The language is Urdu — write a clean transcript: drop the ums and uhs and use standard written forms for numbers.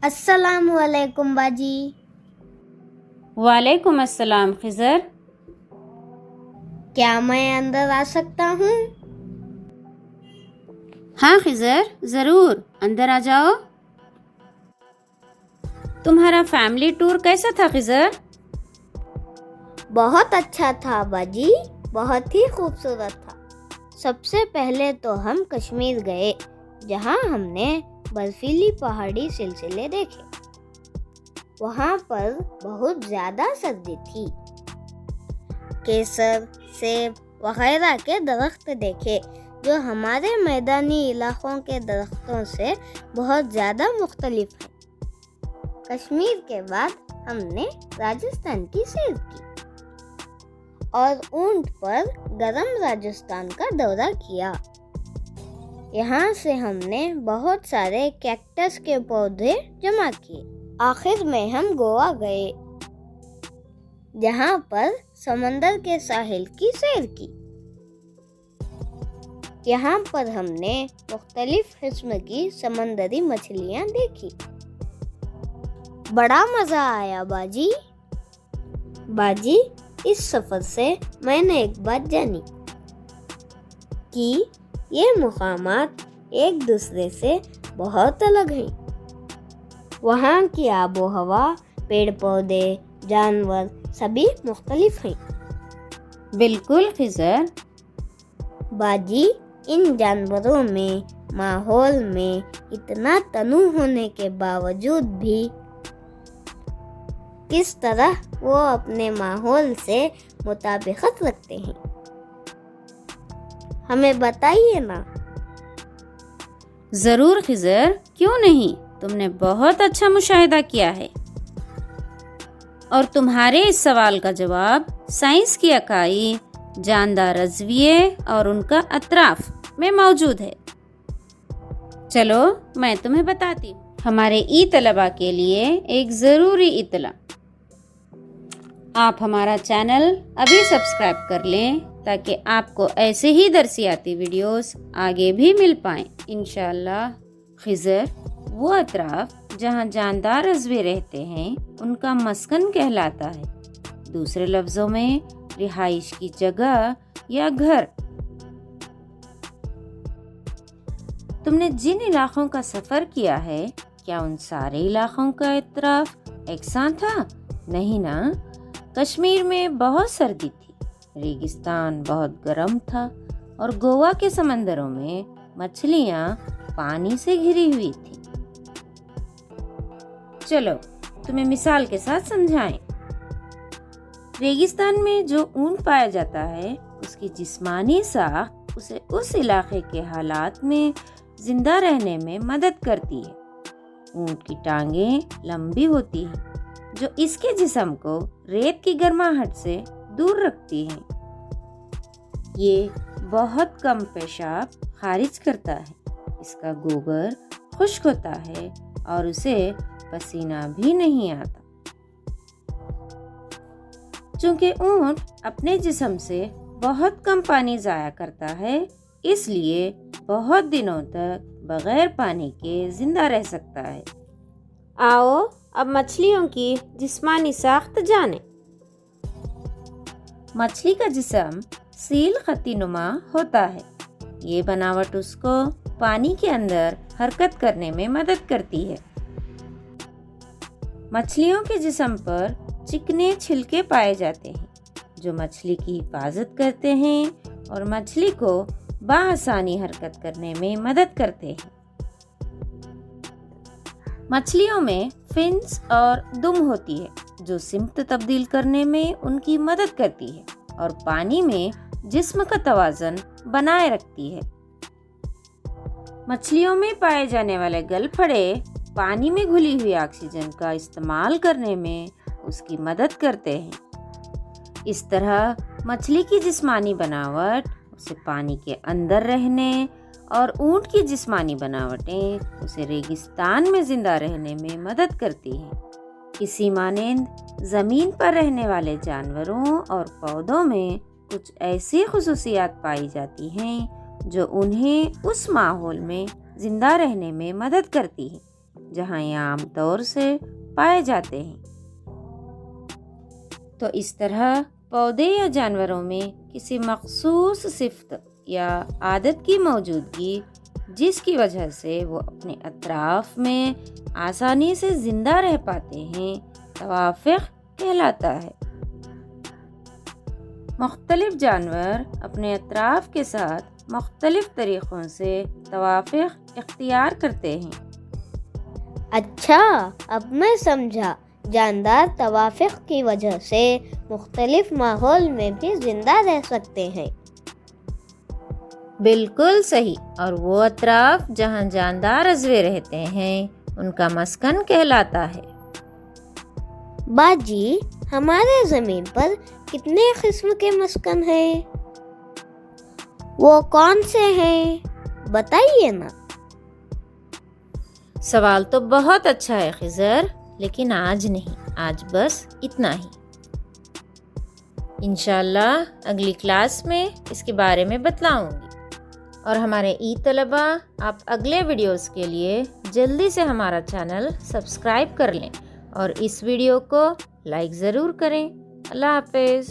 السلام علیکم باجی۔ وعلیکم السلام خضر۔ کیا میں اندر آ سکتا ہوں؟ ہاں خضر، ضرور اندر آ جاؤ۔ تمہارا فیملی ٹور کیسا تھا خضر؟ بہت اچھا تھا باجی، بہت ہی خوبصورت تھا۔ سب سے پہلے تو ہم کشمیر گئے، جہاں ہم نے برفیلی پہاڑی سلسلے دیکھے۔ وہاں پر بہت زیادہ سردی تھی۔ کیسر، سیب وغیرہ کے درخت دیکھے، جو ہمارے میدانی علاقوں کے درختوں سے بہت زیادہ مختلف ہیں۔ کشمیر کے بعد ہم نے راجستھان کی سیر کی اور اونٹ پر گرم راجستھان کا دورہ کیا۔ یہاں سے ہم نے بہت سارے کیکٹس کے پودے جمع کیے۔ آخر میں ہم گوا گئے، جہاں پر سمندر کے ساحل کی سیر کی۔ یہاں پر ہم نے مختلف قسم کی سمندری مچھلیاں دیکھی۔ بڑا مزہ آیا باجی۔ باجی، اس سفر سے میں نے ایک بات جانی کہ یہ مقامات ایک دوسرے سے بہت الگ ہیں۔ وہاں کی آب و ہوا، پیڑ پودے، جانور سبھی مختلف ہیں۔ بالکل خضر۔ باجی، ان جانوروں میں، ماحول میں اتنا تنوع ہونے کے باوجود بھی کس طرح وہ اپنے ماحول سے مطابقت رکھتے ہیں، ہمیں بتائیے نا۔ ضرور خضر، کیوں نہیں؟ تم نے بہت اچھا مشاہدہ کیا ہے، اور تمہارے اس سوال کا جواب سائنس کی اکائی، جاندار اضویے اور ان کا اطراف میں موجود ہے۔ چلو میں تمہیں بتاتی ہوں۔ ہمارے طلباء کے لیے ایک ضروری اطلاع، آپ ہمارا چینل ابھی سبسکرائب کر لیں تاکہ آپ کو ایسے ہی درسیاتی ویڈیوز آگے بھی مل پائیں انشاءاللہ۔ خضر، وہ اطراف جہاں جاندار اضوے رہتے ہیں ان کا مسکن کہلاتا ہے، دوسرے لفظوں میں رہائش کی جگہ یا گھر۔ تم نے جن علاقوں کا سفر کیا ہے، کیا ان سارے علاقوں کا اطراف یکساں تھا؟ نہیں نا۔ کشمیر میں بہت سردی تھی، ریگستان بہت گرم تھا، اور گوا کے سمندروں میں مچھلیاں پانی سے گھری ہوئی تھی۔ چلو تمہیں مثال کے ساتھ سمجھائیں۔ ریگستان میں جو اونٹ پایا جاتا ہے، اس کی جسمانی ساخت اسے اس علاقے کے حالات میں زندہ رہنے میں مدد کرتی ہے۔ اونٹ کی ٹانگیں لمبی ہوتی ہیں، جو اس کے جسم کو ریت کی گرماہٹ سے دور رکھتی ہیں۔ یہ بہت کم پیشاب خارج کرتا ہے، اس کا گوبر خشک ہوتا ہے اور اسے پسینہ بھی نہیں آتا۔ چونکہ اونٹ اپنے جسم سے بہت کم پانی ضائع کرتا ہے، اس لیے بہت دنوں تک بغیر پانی کے زندہ رہ سکتا ہے۔ آؤ اب مچھلیوں کی جسمانی ساخت جانیں۔ مچھلی کا جسم سیل خطی نما ہوتا ہے۔ یہ بناوٹ اس کو پانی کے اندر حرکت کرنے میں مدد کرتی ہے۔ مچھلیوں کے جسم پر چکنے چھلکے پائے جاتے ہیں، جو مچھلی کی حفاظت کرتے ہیں اور مچھلی کو بآسانی حرکت کرنے میں مدد کرتے ہیں۔ مچھلیوں میں فنس اور دم ہوتی ہے، جو سمت تبدیل کرنے میں ان کی مدد کرتی ہے اور پانی میں جسم کا توازن بنائے رکھتی ہے۔ مچھلیوں میں پائے جانے والے گل پھڑے پانی میں گھلی ہوئی آکسیجن کا استعمال کرنے میں اس کی مدد کرتے ہیں۔ اس طرح مچھلی کی جسمانی بناوٹ اسے پانی کے اندر رہنے اور اونٹ کی جسمانی بناوٹیں اسے ریگستان میں زندہ رہنے میں مدد کرتی ہیں۔ اسی مانند زمین پر رہنے والے جانوروں اور پودوں میں کچھ ایسی خصوصیات پائی جاتی ہیں جو انہیں اس ماحول میں زندہ رہنے میں مدد کرتی ہیں۔ جہاں یہ عام طور سے پائے جاتے ہیں۔ تو اس طرح پودے یا جانوروں میں کسی مخصوص صفت یا عادت کی موجودگی جس کی وجہ سے وہ اپنے اطراف میں آسانی سے زندہ رہ پاتے ہیں توافق کہلاتا ہے۔ مختلف جانور اپنے اطراف کے ساتھ مختلف طریقوں سے توافق اختیار کرتے ہیں۔ اچھا، اب میں سمجھا، جاندار توافق کی وجہ سے مختلف ماحول میں بھی زندہ رہ سکتے ہیں۔ بالکل صحیح، اور وہ اطراف جہاں جاندار عضوے رہتے ہیں ان کا مسکن کہلاتا ہے۔ باجی، ہمارے زمین پر کتنے قسم کے مسکن ہیں؟ وہ کون سے ہیں؟ بتائیے نا۔ سوال تو بہت اچھا ہے خضر، لیکن آج نہیں، آج بس اتنا ہی۔ انشاءاللہ اگلی کلاس میں اس کے بارے میں بتلاؤں گی۔ اور ہمارے طلباء، آپ اگلے ویڈیوز کے لیے جلدی سے ہمارا چینل سبسکرائب کر لیں اور اس ویڈیو کو لائک ضرور کریں۔ اللہ حافظ۔